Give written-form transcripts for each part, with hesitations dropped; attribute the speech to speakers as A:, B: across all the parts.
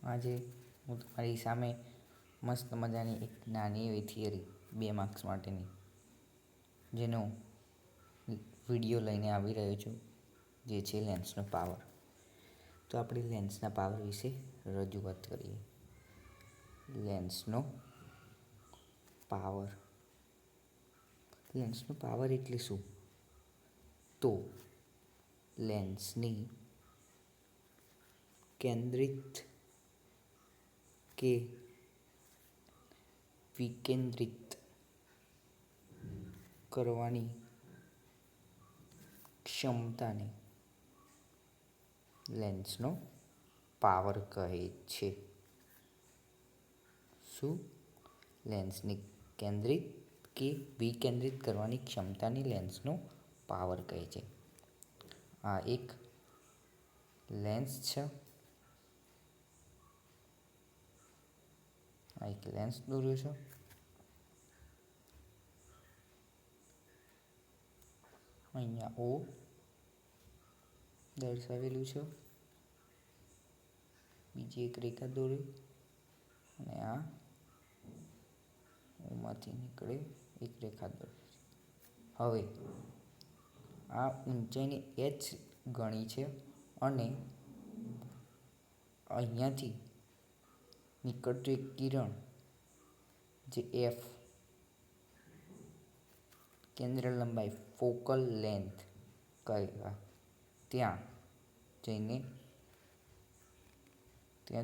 A: આજે હું તમારી સામે મસ્ત મજાની એક નાની એવી થિયરી 2 માર્ક્સ માટેની જેનો વિડીયો લઈને આવી રહ્યો છું, જે છે લેન્સનો પાવર. તો આપણે લેન્સના પાવર વિશે રજૂઆત કરીએ. લેન્સનો પાવર એટલે શું? તો લેન્સની કેન્દ્રિત કે વિકેન્દ્રિત કરવાની ક્ષમતાને લેન્સનો પાવર કહે છે. શું? લેન્સની કેન્દ્રિત કે વિકેન્દ્રિત કરવાની ક્ષમતાને લેન્સનો પાવર કહે છે. આ એક લેન્સ છે. આ એક લેન્સ દોર્યો છે. અહીંયા ઓ દર્શાવેલું છે. બીજી એક રેખા દોરી અને આ ઓમાંથી નીકળે એક રેખા દોરી. હવે આ ઊંચાઈની h ગણી છે અને અહીંયાથી નીકળતું એક કિરણ જે f કેન્દ્ર લંબાઈ ફોકલ લેન્થ કહેવાય ત્યાં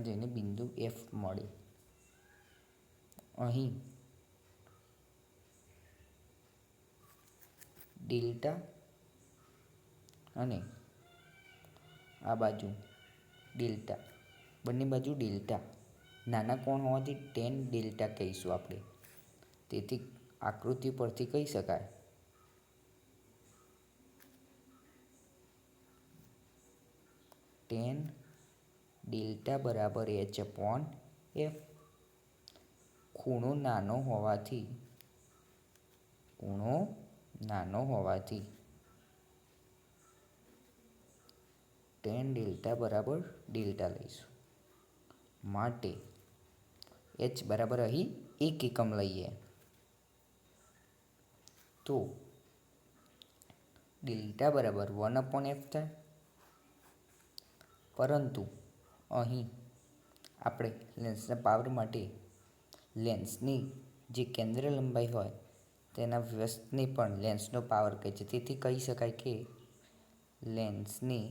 A: જઈને બિંદુ f મળે. અહીં ડેલ્ટા અને આ બાજુ ડેલ્ટા, બંને બાજુ ડેલ્ટા નાના કોણ હોવાથી tan ડેલ્ટા કહીશું આપણે. તેથી આકૃતિ પરથી કહી શકાય tan ડેલ્ટા બરાબર h/f. ખૂણો નાનો હોવાથી tan ડેલ્ટા બરાબર ડેલ્ટા લઈશું. માટે h બરાબર અહીં 1 એકમ લઈએ તો ડેલ્ટા બરાબર 1/f થાય. પરંતુ અહીં આપણે લેન્સના પાવર માટે લેન્સની જે કેન્દ્ર લંબાઈ હોય તેના વ્યસ્તને પણ લેન્સનો પાવર કહે છે. તેથી કહી શકાય કે લેન્સની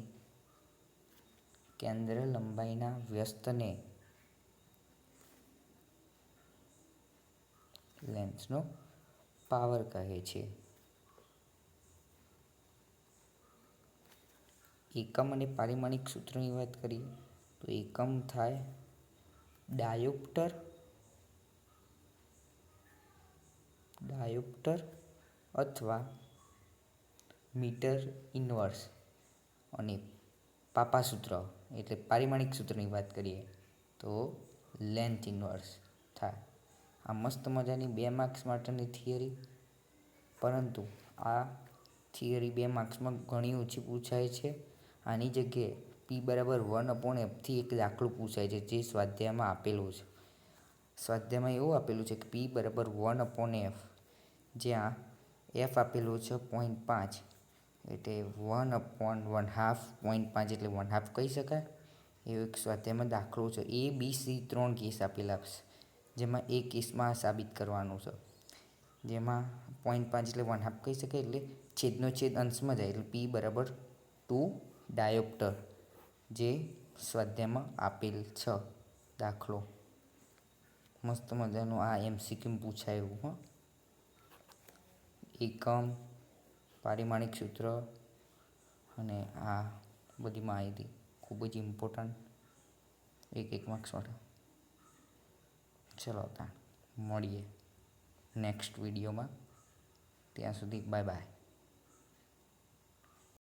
A: કેન્દ્ર લંબાઈના વ્યસ્તને લેન્સનો પાવર કહે છે. એકમ અને પારિમાણિક સૂત્રની વાત કરીએ તો એકમ થાય ડાયોપ્ટર અથવા મીટર ઇન્વર્સ, અને પાપા સૂત્ર એટલે પારિમાણિક સૂત્રની વાત કરીએ તો લેન્થ ઇન્વર્સ થાય. આ મસ્ત મજાની 2 માર્ક્સ માટેની થિયરી, પરંતુ આ થિયરી 2 માર્ક્સમાં ઘણી ઓછી પૂછાય છે. આની જગ્યાએ p બરાબર 1/f થી એક દાખલો પૂછાય છે, જે સ્વાધ્યાયમાં આપેલો છે. સ્વાધ્યાયમાં એવું આપેલું છે કે p બરાબર 1/f, જ્યાં f આપેલો છે 0.5, એટલે 1/1/2 0.5 એટલે 1/2 કહી શકાય. એવો એક સ્વાધ્યાયમાં દાખલો છે. a b c 3 કેસ આપેલા છે, જેમાં એ કેસમાં સાબિત કરવાનું છે. જેમાં 0.5 એટલે 1/2 કહી શકાય, એટલે છેદનો છેદ અંશમાં જાય, એટલે p બરાબર 2 ડાયોપ્ટર, જે સ્વાધ્યાયમાં આપેલ છે દાખલો. મસ્ત મજાનું આ MCQ પૂછાયું. એકમ, પારિમાણિક સૂત્ર અને આ બધી માહિતી ખૂબ જ ઇમ્પોર્ટન્ટ 1 માર્ક્સ માટે. ચલો ત્યાં મળીએ નેક્સ્ટ વિડીયોમાં. ત્યાં સુધી બાય બાય.